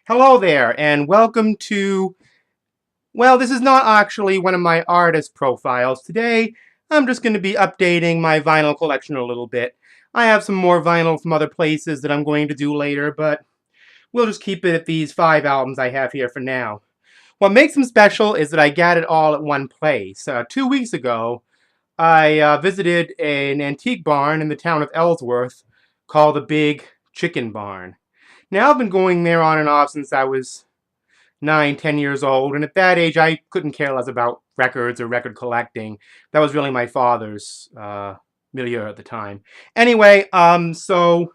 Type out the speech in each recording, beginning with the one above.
Hello there, and welcome to, well, this is not actually one of my artist profiles. Today, I'm just going to be updating my vinyl collection a little bit. I have some more vinyl from other places that I'm going to do later, but we'll just keep it at these 5 albums I have here for now. What makes them special is that I got it all at one place. 2 weeks ago, I visited an antique barn in the town of Ellsworth called the Big Chicken Barn. Now, I've been going there on and off since I was 9, 10 years old, and at that age I couldn't care less about records or record collecting. That was really my father's milieu at the time. Anyway, so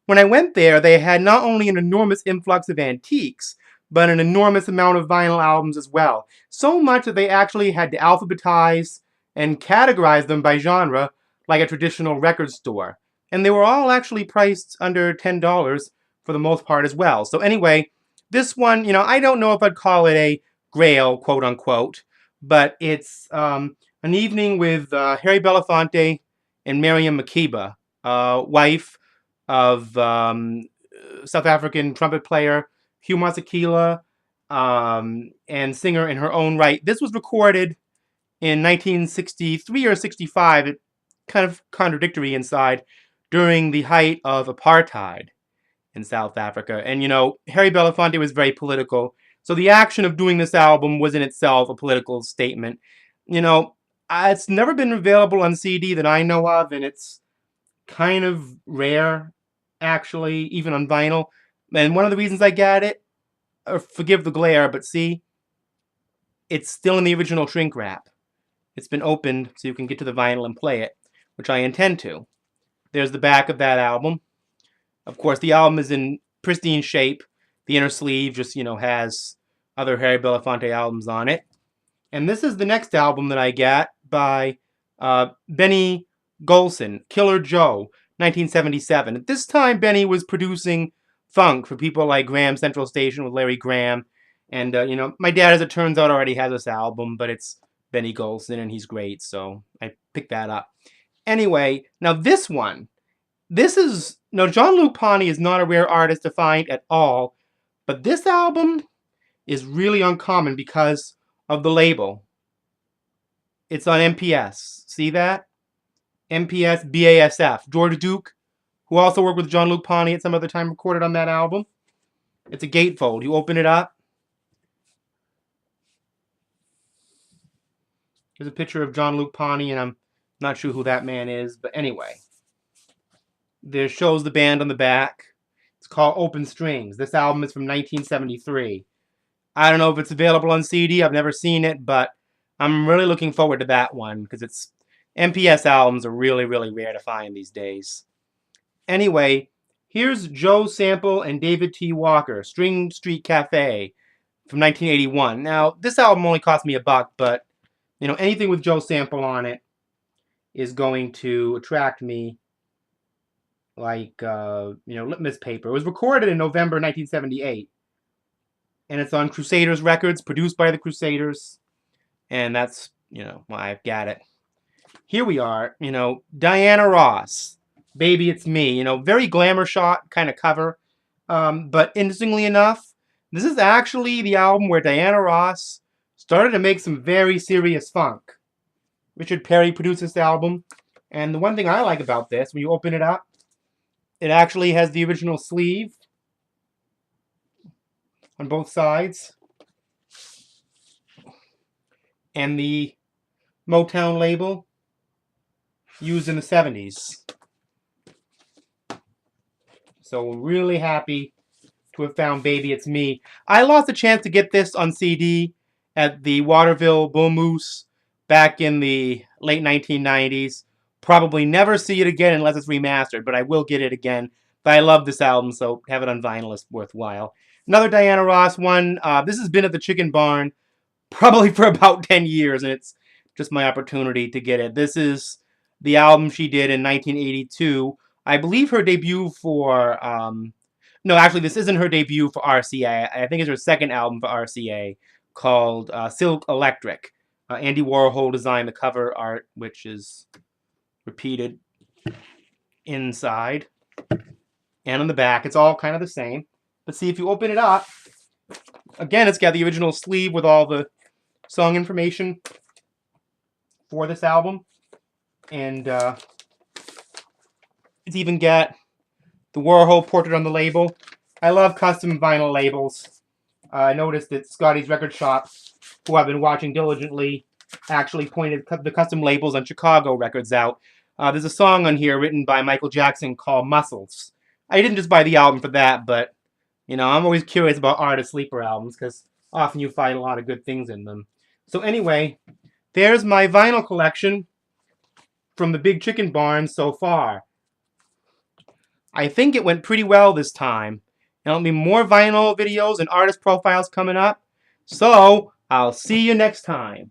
when I went there, they had not only an enormous influx of antiques, but an enormous amount of vinyl albums as well. So much that they actually had to alphabetize and categorize them by genre like a traditional record store. And they were all actually priced under $10 for the most part as well. So anyway, this one, I don't know if I'd call it a grail, quote unquote, but it's an evening with Harry Belafonte and Miriam Makeba, wife of South African trumpet player Hugh Masekela, and singer in her own right. This was recorded in 1963 or 65, it kind of contradictory inside, during the height of apartheid in South Africa. And Harry Belafonte was very political. So the action of doing this album was in itself a political statement. It's never been available on CD that I know of, and it's kind of rare, actually, even on vinyl. And one of the reasons I got it, forgive the glare, but see, it's still in the original shrink wrap. It's been opened so you can get to the vinyl and play it, which I intend to. There's the back of that album. Of course, the album is in pristine shape. The inner sleeve just, has other Harry Belafonte albums on it. And this is the next album that I got by Benny Golson, Killer Joe, 1977. At this time, Benny was producing funk for people like Graham Central Station with Larry Graham. And, my dad, as it turns out, already has this album, but it's Benny Golson, and he's great, so I picked that up. Anyway, now this one, Jean-Luc Ponty is not a rare artist to find at all, but this album is really uncommon because of the label. It's on MPS. See that? MPS BASF. George Duke, who also worked with Jean-Luc Ponty at some other time, recorded on that album. It's a gatefold. You open it up. Here's a picture of Jean-Luc Ponty, and I'm not sure who that man is, but anyway. There shows the band on the back. It's called Open Strings. This album is from 1973. I don't know if it's available on CD. I've never seen it, but I'm really looking forward to that one because it's MPS albums are really, really rare to find these days. Anyway, here's Joe Sample and David T. Walker, String Street Cafe from 1981. Now, this album only cost me $1, but anything with Joe Sample on it is going to attract me like litmus paper. It was recorded in November 1978, and it's on Crusaders Records, produced by the Crusaders, and that's why I've got it. Here we are, Diana Ross, Baby It's Me, very glamour shot kind of cover, but interestingly enough, this is actually the album where Diana Ross started to make some very serious funk. Richard Perry produced this album, and the one thing I like about this, when you open it up, it actually has the original sleeve on both sides and the Motown label used in the 70s. So we're really happy to have found Baby It's Me. I lost a chance to get this on CD at the Waterville Bull Moose back in the late 1990s. Probably never see it again unless it's remastered, but I will get it again. But I love this album, so have it on vinyl is worthwhile. Another Diana Ross one. This has been at the Chicken Barn probably for about 10 years, and it's just my opportunity to get it. This is the album she did in 1982. I believe her debut for... no, actually, this isn't her debut for RCA. I think it's her second album for RCA called Silk Electric. Andy Warhol designed the cover art, which is repeated inside and on the back. It's all kind of the same. But see, if you open it up, Again, it's got the original sleeve with all the song information for this album. And it's even got the Warhol portrait on the label. I love custom vinyl labels. I noticed that Scotty's Record Shop, who I've been watching diligently, actually pointed the custom labels on Chicago records out. There's a song on here written by Michael Jackson called Muscles. I didn't just buy the album for that, but, you know, I'm always curious about artist sleeper albums, because often you find a lot of good things in them. So anyway, there's my vinyl collection from the Big Chicken Barn so far. I think it went pretty well this time. There'll be more vinyl videos and artist profiles coming up. So, I'll see you next time.